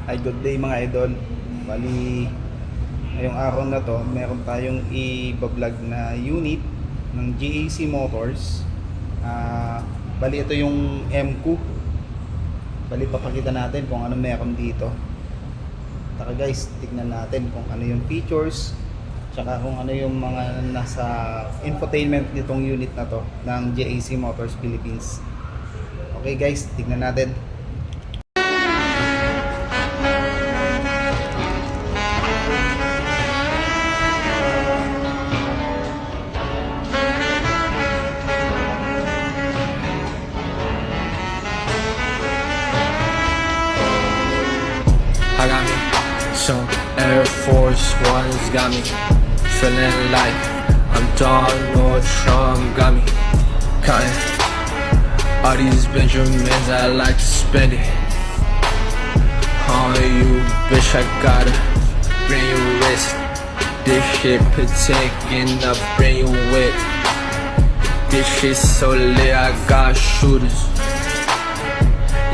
Ay, good day mga idol. Bali, ngayong araw na to, meron tayong i-vlog na unit ng GAC Motors. Bali, ito yung MQ. Bali, papakita natin kung ano meron dito. Taka guys, tignan natin kung ano yung features, tsaka kung ano yung mga nasa infotainment nitong unit na to ng GAC Motors Philippines. Okay guys, tignan natin. I got me some Air Force Ones, got me feeling like I'm Donald Trump, got me counting all these Benjamins, I like to spend it on you, bitch. I gotta bring you wrist. This shit taking up, bring you with. This shit so lit, I got shooters.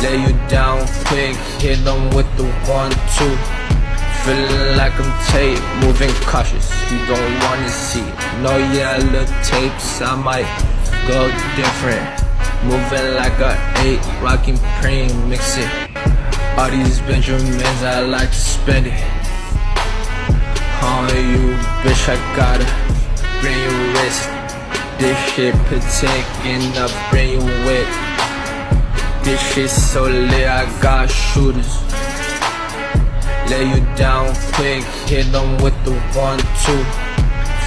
Lay you down quick, hit them with the 1-2. Feeling like I'm Tate, moving cautious. You don't wanna see it. No yellow tapes, I might go different. Moving like a 8, rocking cream, mix it. All these Benjamins, I like to spend it on you, bitch. I gotta bring you wrist. This shit taking up, bring you with. This shit so lit, I got shooters. Lay you down quick, hit them with the 1-2.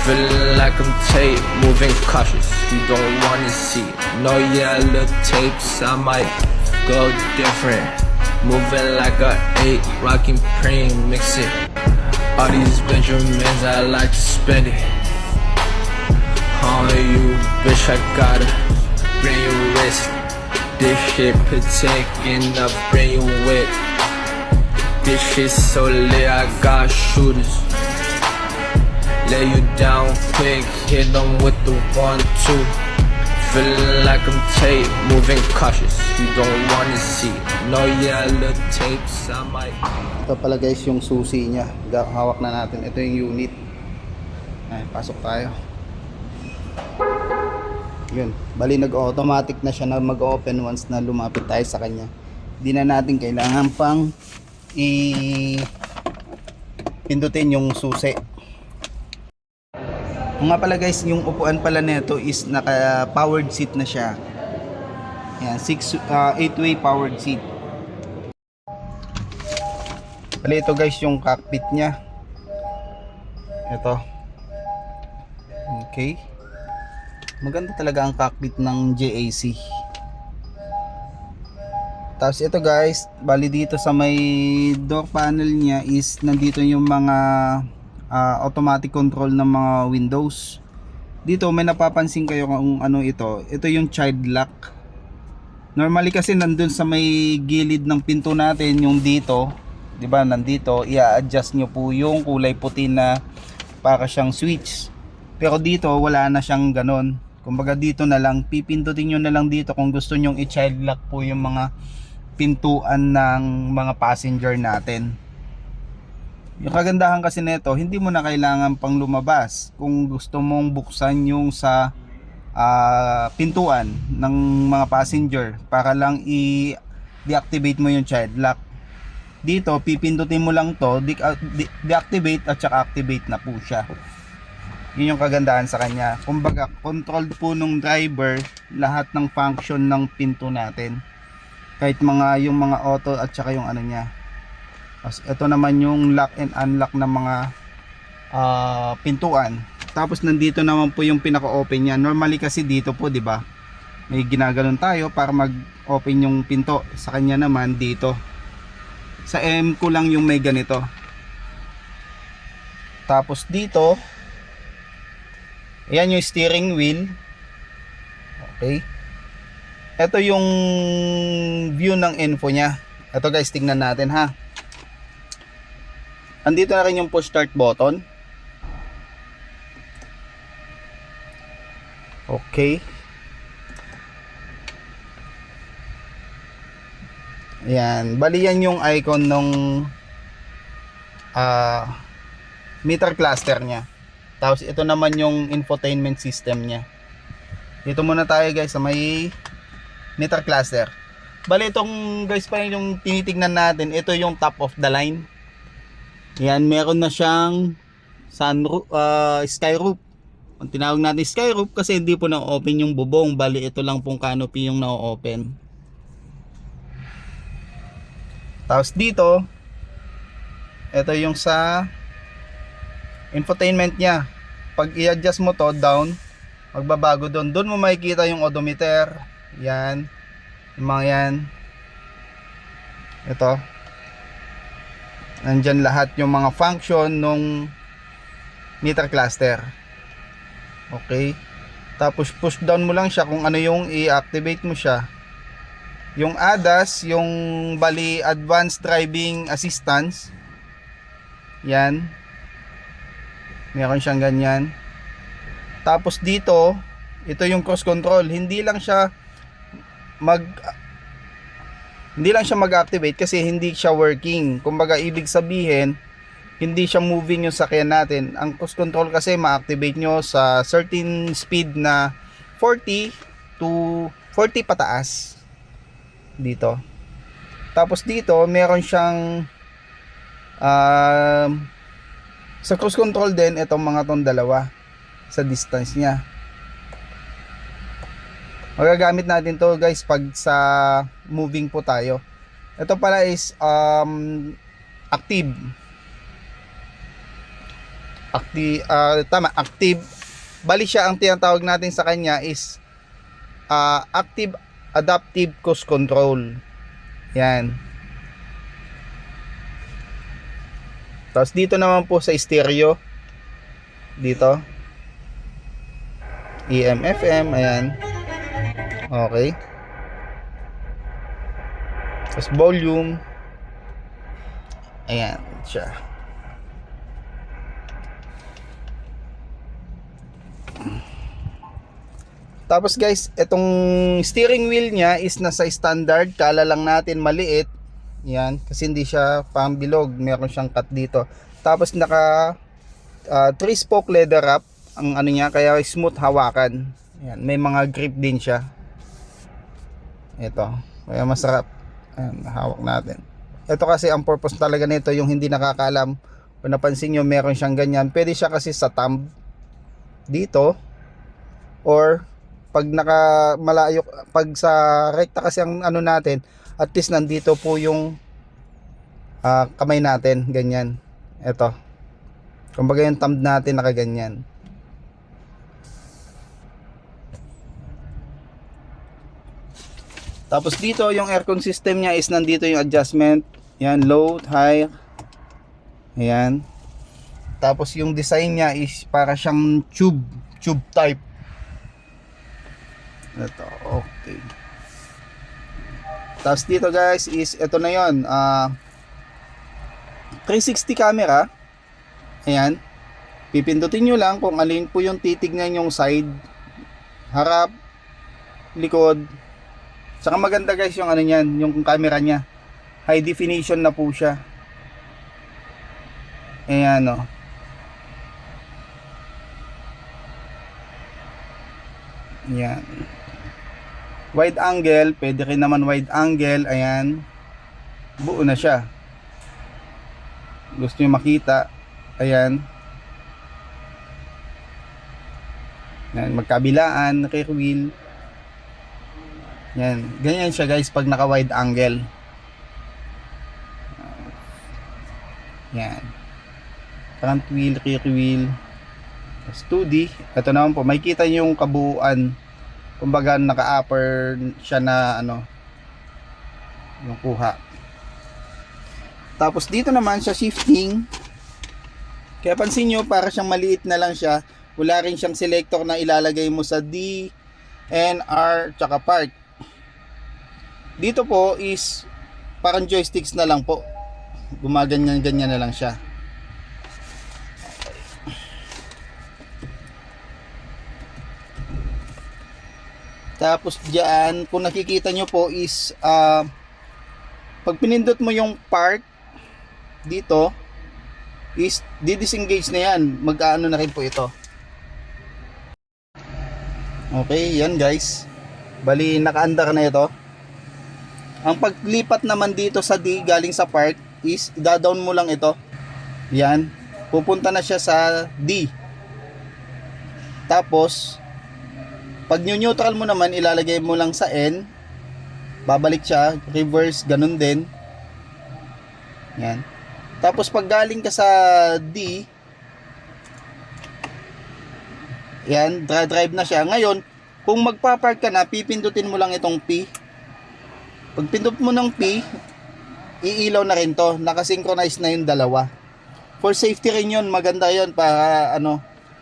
Feeling like I'm Tate, moving cautious. You don't wanna see it. No yellow tapes, I might go different. Moving like a 8, rocking cream, mix it. All these Benjamins, I like to spend it on you, bitch. I gotta bring you wrist. This shit taking up, bring you with. This shit so lit, I got shooters. Lay you down quick, hit them with the 1-2. Feeling like I'm Tate, moving cautious. You don't wanna see it. No yellow tapes, I might. Ito pala guys yung susi niya. Hawak na natin. Ito yung unit. Ay, pasok tayo. Yun. Bali nag-automatic na siya na mag-open once na lumapit tayo sa kanya. Hindi na natin kailangan pang pindutin yung susi. Kung nga pala guys, yung upuan pala nito is naka powered seat na siya. Yan, 8-way powered seat. Bali ito guys yung cockpit niya. Ito. Okay. Maganda talaga ang cockpit ng JAC. Tapos ito guys, bali dito sa may door panel niya is nandito yung mga automatic control ng mga windows. Dito may napapansin kayo kung ano ito. Ito yung child lock. Normally kasi nandun sa may gilid ng pinto natin yung dito, 'di ba? Nandito, i-adjust nyo po yung kulay puti na para siyang switch. Pero dito wala na siyang ganon. Kumbaga dito na lang, pipindutin nyo na lang dito kung gusto nyong i-child lock po yung mga pintuan ng mga passenger natin. Yung kagandahan kasi nito, hindi mo na kailangan pang lumabas kung gusto mong buksan yung sa pintuan ng mga passenger para lang i-deactivate mo yung child lock. Dito, pipindutin mo lang to, deactivate at saka activate na po siya. Yun yung kagandahan sa kanya. Kumbaga, controlled po nung driver lahat ng function ng pinto natin. Kahit yung mga auto at saka yung ano niya. Ito naman yung lock and unlock ng mga pintuan. Tapos nandito naman po yung pinaka-open niya. Normally kasi dito po, 'di ba? May ginaganon tayo para mag-open yung pinto. Sa kanya naman dito. Sa M ko lang yung may ganito. Tapos dito, ayan yung steering wheel. Okay. Ito yung view ng info niya. Ito guys, tingnan natin ha. Andito na rin yung push start button. Okay. Ayan, bali yan yung icon nung meter cluster niya. Tapos ito naman yung infotainment system niya. Dito muna tayo guys sa may meter cluster. Bali itong guys pa yung tinitignan natin, ito yung top of the line. Yan, meron na siyang sunroof, sky roof. Ang tinawag natin sky roof kasi hindi po na-open yung bubong. Bali ito lang pong canopy yung na-open. Tapos dito, ito yung sa infotainment niya. Pag i-adjust mo to down, magbabago doon. Doon mo makikita yung odometer. Yan. Yung mga yan. Ito. Nandyan lahat yung mga function nung meter cluster. Okay. Tapos push down mo lang siya kung ano yung i-activate mo siya. Yung ADAS, yung bali Advanced Driving Assistance. Yan. Meron siyang ganyan. Tapos dito, ito yung cruise control. Hindi lang siya mag-activate kasi hindi siya working. Kumbaga ibig sabihin, hindi siya moving yung sakyan natin. Ang cruise control kasi ma-activate nyo sa certain speed na 40 to 40 pataas. Dito. Tapos dito, meron siyang sa cruise control din, itong mga tong dalawa sa distance niya. Magagamit natin to guys pag sa moving po tayo. Ito pala is active. Active. Bali siya, ang tinatawag natin sa kanya is active adaptive cruise control. Yan. Tapos dito naman po sa stereo. Dito. AM, FM. Ayan. Okay. Tapos volume. Ayan siya. Tapos guys, itong steering wheel niya is nasa standard. Kala lang natin maliit. Yan, kasi hindi siya pang bilog. Meron siyang cut dito. Tapos naka 3-spoke leather wrap ang ano niya, kaya smooth hawakan. Yan, may mga grip din siya. Ito, kaya masarap. Ayan, hawak natin. Ito kasi ang purpose talaga nito, yung hindi nakakaalam. Kung napansin nyo, meron siyang ganyan. Pwede siya kasi sa thumb dito, or pag malayo, pag sa rekta kasi ang ano natin, at least nandito po yung kamay natin, ganyan. Ito. Kumbaga yung thumb natin nakaganyan. Tapos dito yung aircon system niya is nandito yung adjustment. Yan, low, high. Ayan. Tapos yung design niya is para siyang tube type. Ito, okay. Tapos dito guys is ito na yon, 360 camera. Ayan. Pipindutin nyo lang kung alin po yung titignan yung side, harap, likod. Saka maganda guys yung ano niyan, yung camera niya. High definition na po siya. Ayan o. Ayan. Wide angle, pwede rin naman wide angle. Ayan. Buo na siya. Gusto nyo makita. Ayan. Ayan, magkabilaan, rear wheel. Yan, ganyan siya guys pag naka wide angle. Yan. Front wheel, rear wheel. Tapos 2D. Ito naman po, makikita nyo yung kabuuan. Kumbaga naka-upper siya na ano, yung kuha. Tapos dito naman sa shifting, kaya pansin nyo para siyang maliit na lang siya. Wala rin siyang selector na ilalagay mo sa D, N, R, tsaka park. Dito po is parang joysticks na lang po. Gumaganyan-ganyan na lang siya. Tapos diyan, kung nakikita nyo po is pag pinindot mo yung park dito, is di-disengage na yan. Mag-aano na rin po ito. Okay, yan guys. Bali, naka-andar na ito. Ang paglipat naman dito sa D galing sa park is ida-down mo lang ito. Yan. Pupunta na siya sa D. Tapos, pag neutral mo naman, ilalagay mo lang sa N. Babalik siya, reverse, ganun din. Yan. Tapos pag galing ka sa D, yan, drive na siya. Ngayon, kung magpa-park ka na, pipindutin mo lang itong P. Pag pindot mo ng P, iilaw na rin to. Nakasynchronize na yung dalawa. For safety rin yun, maganda yun para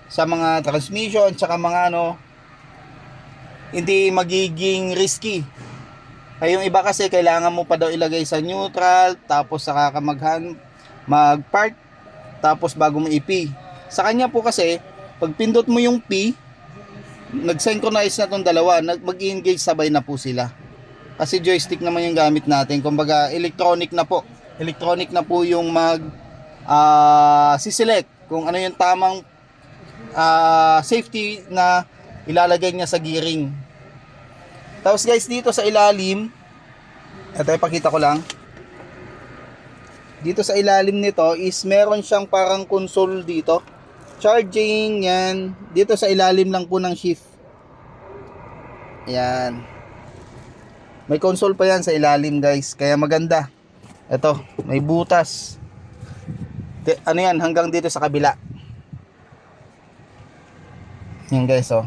sa mga transmission, tsaka mga hindi magiging risky. Ay yung iba kasi kailangan mo pa daw ilagay sa neutral, tapos saka ka mag-park, tapos bago mo i-P. Sa kanya po kasi, pag pindot mo yung P, nag-synchronize na tong dalawa, mag-engage sabay na po sila. Kasi joystick naman yung gamit natin, kumbaga electronic na po. Electronic na po yung siselect kung ano yung tamang safety na ilalagay niya sa gearing. Tapos guys, dito sa ilalim, ito ipakita ko lang. Dito sa ilalim nito is meron siyang parang console dito. Charging, yan. Dito sa ilalim lang po ng shift. Yan. May console pa yan sa ilalim guys, kaya maganda. Ito, may butas. Ano yan, hanggang dito sa kabila. Yan guys, oh.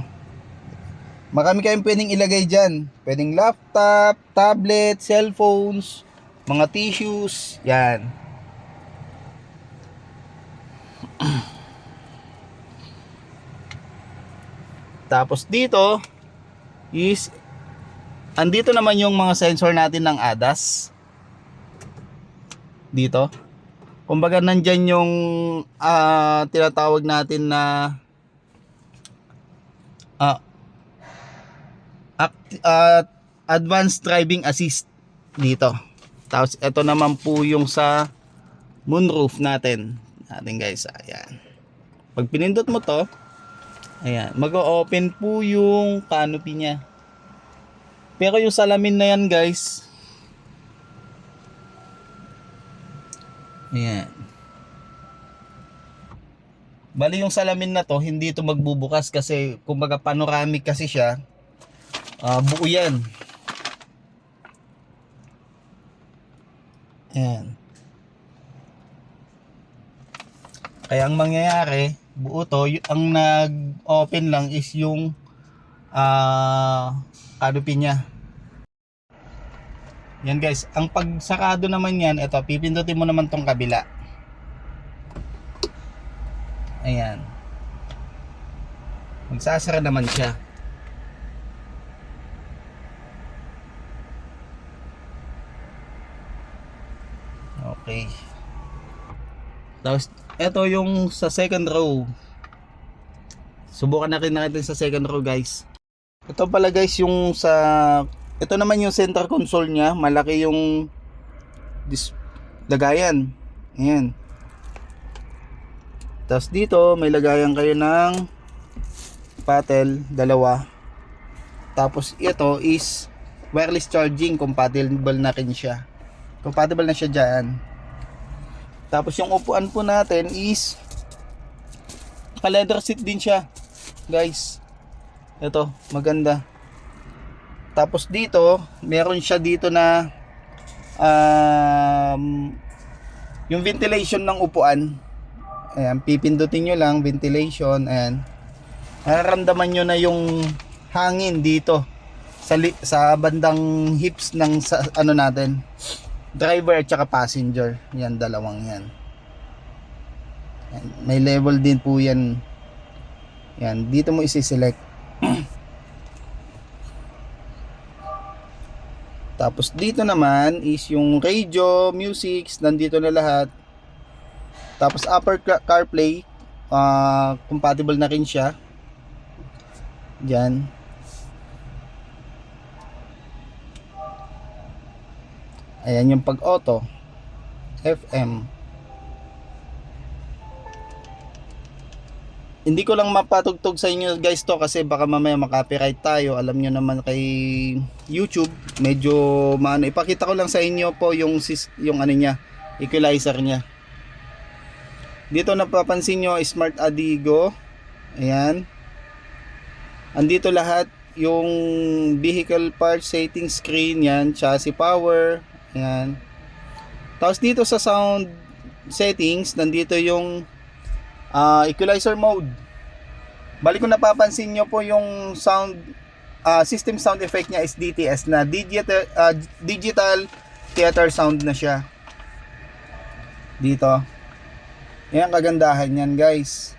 Marami kayong pwedeng ilagay dyan. Pwedeng laptop, tablet, cellphones, mga tissues. Yan. Tapos dito is andito naman yung mga sensor natin ng ADAS. Dito. Kumbaga nandyan yung tinatawag natin na advanced driving assist dito. Tapos ito naman po yung sa moonroof natin guys. Ayan. Pag pinindot mo to, ayan, mag-o-open po yung canopy niya. Pero yung salamin na yan guys, ayan, bali yung salamin na to hindi ito magbubukas kasi kumbaga panoramic kasi siya. Buo yan. Ayan. Kaya ang mangyayari, buo to, ang nag-open lang is yung canopy niya. Yan guys, ang pagsakado naman yan, ito, pipindutin mo naman tong kabila. Ayan. Magsasara naman siya. Okay. Tapos ito yung sa second row. Subukan na rin natin sa second row guys. Ito pala guys yung ito naman yung center console niya. Malaki yung lagayan. Ayan. Tapos dito may lagayan kayo ng paddle, dalawa. Tapos ito is wireless charging, compatible na rin siya. Compatible na siya dyan. Tapos yung upuan po natin is naka-leather seat din siya guys. Ito, maganda. Tapos dito, meron siya dito na yung ventilation ng upuan. Ayan, pipindutin nyo lang, ventilation. Ayan. Nararamdaman nyo na yung hangin dito sa bandang hips ng natin, driver at saka passenger. Yan, dalawang yan. Yan, may level din po yan. Yan, dito mo isi-select. Tapos dito naman is yung radio, music, nandito na lahat. Tapos upper CarPlay, compatible na rin siya. Diyan. Ayan yung pag auto, FM. Hindi ko lang mapatugtog sa inyo guys to kasi baka mamaya makopyright tayo. Alam nyo naman kay YouTube, medyo maano. Ipakita ko lang sa inyo po yung ano niya, equalizer niya. Dito napapansin nyo, Smart Adigo. Ayan. Andito lahat yung vehicle part setting screen, yan, chassis power, ayan. Tapos dito sa sound settings, nandito yung equalizer mode. Balik kung napapansin nyo po yung sound system sound effect niya is DTS na digital theater sound na siya. Dito. Yan kagandahan yan guys.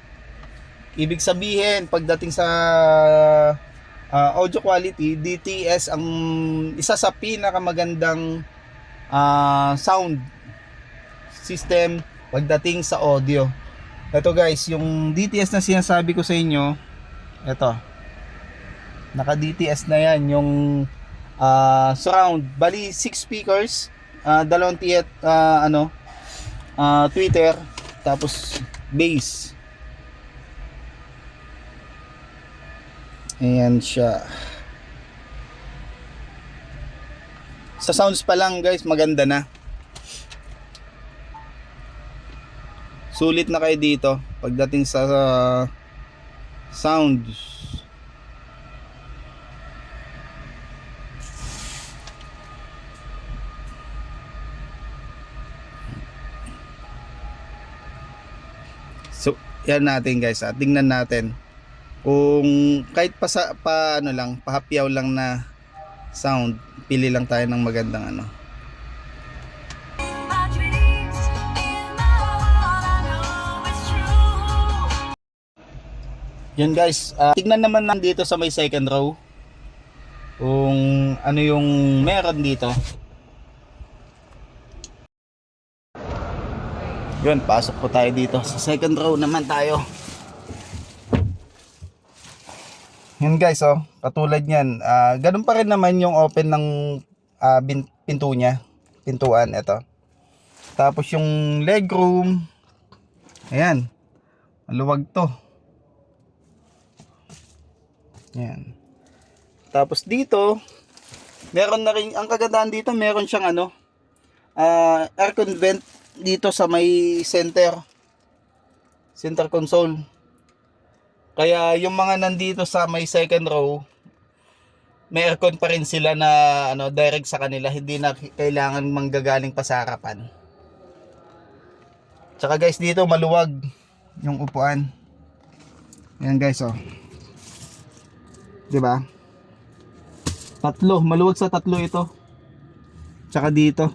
Ibig sabihin pagdating sa audio quality, DTS ang isa sa pinakamagandang sound system pagdating sa audio. Ito guys, yung DTS na sinasabi ko sa inyo, ito. Naka DTS na yan, yung surround. Bali 6 speakers, dalawang tweeter, tapos bass. Ayan siya. Sa sounds pa lang guys, maganda na. Sulit na kayo dito pagdating sa sounds. So, yan natin guys, tingnan natin kung kahit ano lang, pahapyaw lang na sound, pili lang tayo ng magandang ano. Yan guys, tignan naman lang dito sa may second row kung ano yung meron dito. Yun, pasok po tayo dito sa second row naman tayo. Yun guys, katulad nyan, ganun pa rin naman yung open ng pinto nya, pintuan, ito. Tapos yung legroom, ayan, maluwag to. Ayan. Tapos dito, meron na rin, ang kagandahan dito, meron siyang aircon vent dito sa may center console. Kaya yung mga nandito sa may second row, may aircon pa rin sila na direct sa kanila, hindi na kailangan manggagaling pa sa harapan. Tsaka guys, dito maluwag yung upuan. Ayan guys, diba? Tatlo, maluwag sa tatlo ito. Tsaka dito.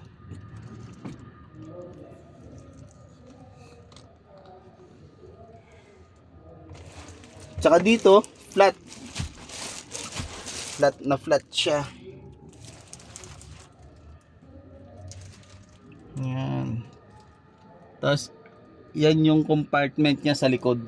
Tsaka dito, flat. Flat na flat siya. Yan. Tapos, yan yung compartment niya sa likod.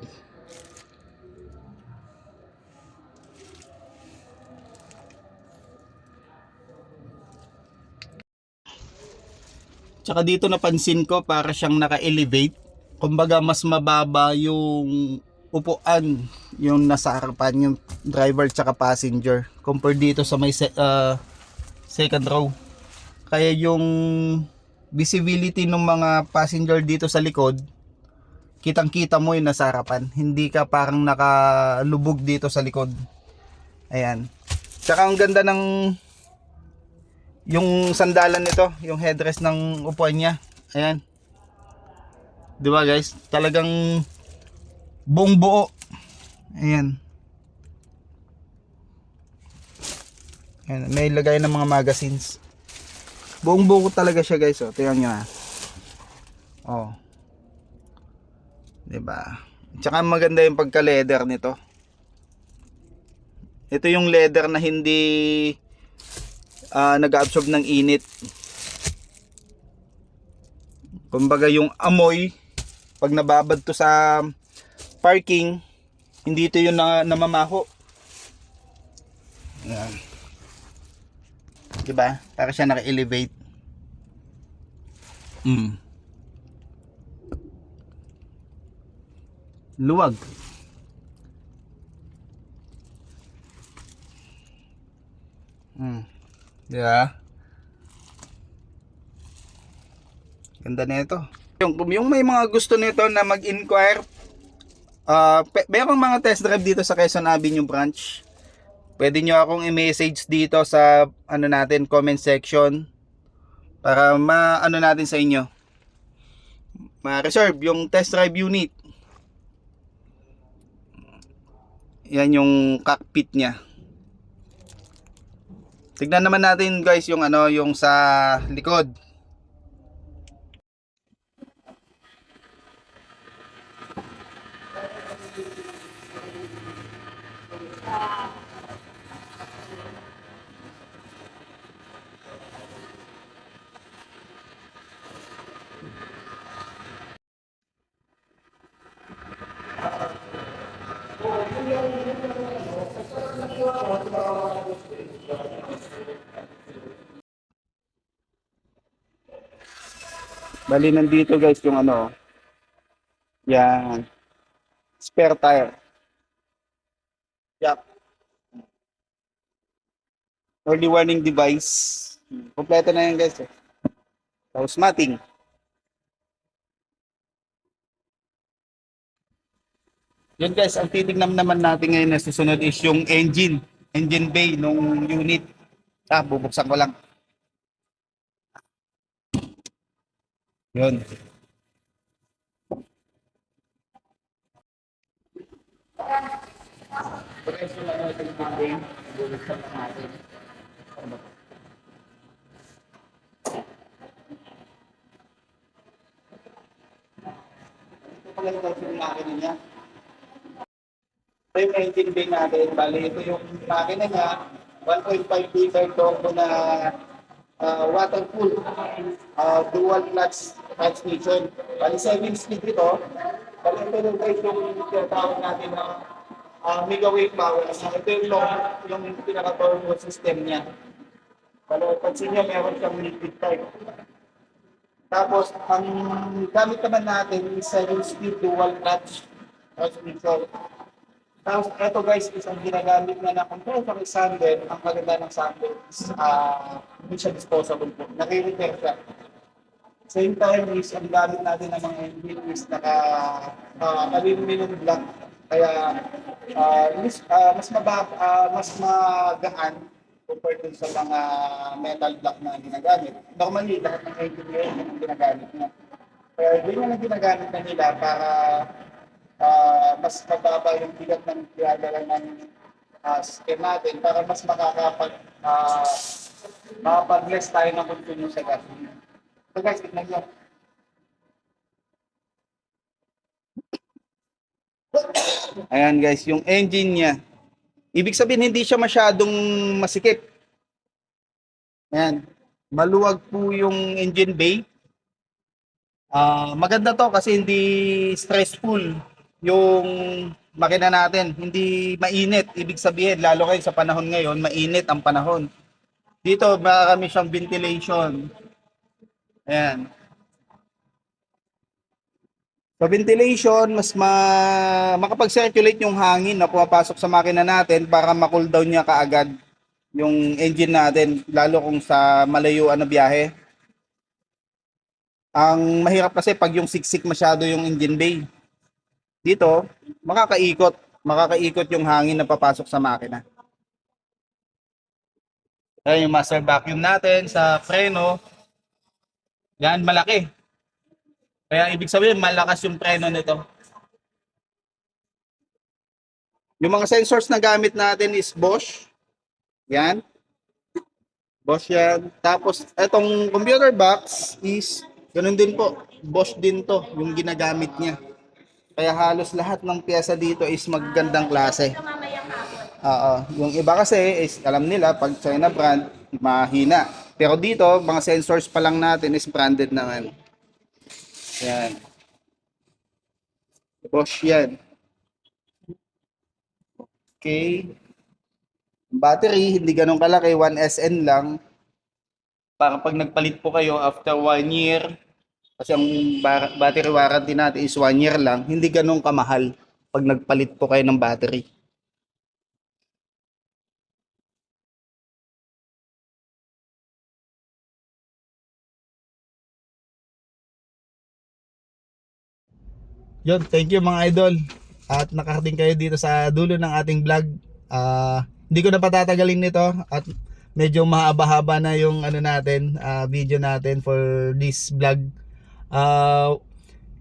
Tsaka dito napansin ko para siyang naka-elevate. Kumbaga mas mababa yung upuan, yung nasa harapan, yung driver tsaka passenger, compared dito sa may second row. Kaya yung visibility ng mga passenger dito sa likod, kitang-kita mo yung nasa harapan. Hindi ka parang nakalubog dito sa likod. Ayan. Tsaka ang ganda ng yung sandalan nito, yung headrest ng upuan niya. Ayan. 'Di ba guys? Talagang buong buo. Ayan. Ayan, may lagay ng mga magazines. Buong buo talaga siya guys, tingnan niyo ha. 'Di ba? Tsaka maganda yung pagka-leather nito. Ito yung leather na hindi nag-absorb ng init. Kumbaga yung amoy pag nababad to sa parking, hindi ito yung namamaho. Ayan. Diba? Para siya naka-elevate. Mm. Luwag. Mm. Yeah. Ganda na ito. Yung may mga gusto nito na mag-inquire, merong mga test drive dito sa Quezon Avenue branch. Pwede nyo akong i-message dito sa ano natin, comment section para ma-ano natin sa inyo. Ma-reserve yung test drive unit. Yan yung cockpit niya. Tignan naman natin guys yung ano, yung sa likod. Bali nandito guys yung ano, yan, spare tire. Yep. Early warning device. Kompleto na yan guys. Tapos mating. Yun guys, ang titignan naman natin ngayon na susunod is yung engine bay nung unit. Bubuksan ko lang. Yun. Ito pala yung makina niya. Ito yung engine bay natin. Bali, ito yung makina niya. 1.5 liter turbo na water-cool dual clutch transmission. Bali 7 speed ito. Bali ito yung guys yung tinatawag natin na mega wave power. Ito yung pinaka-turbo system niya. Bali pansin niyo meron siyang liquid type. Tapos ang gamit naman natin is 7 speed dual clutch transmission. Tapos ito guys is ang ginagamit na compressor is sandal. Ang maganda ng sandal is hindi siya disposable po. Naki-repair siya. Same time is ang gamit natin ng mga engine is aluminum block. Kaya mas magaan compared dun sa mga metal block na ginagamit. Normally, lahat ng engine ngayon yung ginagamit niya. Kaya yun yung ginagamit na nila para mas mababa yung bigat ng pinadala ng system natin para mas makapag-less tayo ng consumo sa gas. So guys, tignan nyo. Ayan guys, yung engine niya. Ibig sabihin hindi siya masyadong masikip. Ayan. Maluwag po yung engine bay. Maganda to kasi hindi stressful yung makina natin. Hindi mainit. Ibig sabihin, lalo kayo sa panahon ngayon, mainit ang panahon. Dito, marami siyang ventilation. Ayan. Sa ventilation, makapag-circulate yung hangin na pumapasok sa makina natin para ma-cool down niya kaagad yung engine natin, lalo kung sa malayuan na biyahe. Ang mahirap kasi pag yung siksik masyado yung engine bay. Dito, makakaikot yung hangin na papasok sa makina. Ayan yung master vacuum natin sa preno. Yan, malaki. Kaya ibig sabihin, malakas yung preno nito. Yung mga sensors na gamit natin is Bosch. Yan. Bosch yan. Tapos, itong computer box is, ganun din po. Bosch din to, yung ginagamit niya. Kaya halos lahat ng pyesa dito is magagandang klase. Yung iba kasi is, alam nila, pag China brand, mahina. Pero dito, mga sensors pa lang natin is branded naman. Yan. Bosch yan. Okay. Battery, hindi ganun kalaki. 1SN lang. Para pag nagpalit po kayo after 1 year, Kasi ang battery warranty natin is 1 year lang. Hindi ganun kamahal pag nagpalit po kayo ng battery. Yun, thank you mga idol. At nakarating kayo dito sa dulo ng ating vlog. Hindi ko na patatagalin nito at medyo mahaba-haba na yung ano natin, video natin for this vlog.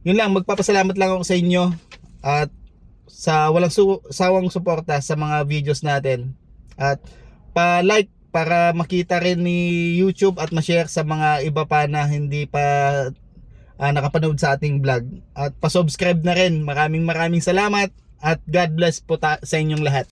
Yun lang, magpapasalamat lang ako sa inyo at sa walang sawang suporta sa mga videos natin. At pa-like para makita rin ni YouTube at ma-share sa mga iba pa na hindi pa nakapanood sa ating vlog. At pa-subscribe na rin. Maraming salamat at God bless po sa inyong lahat.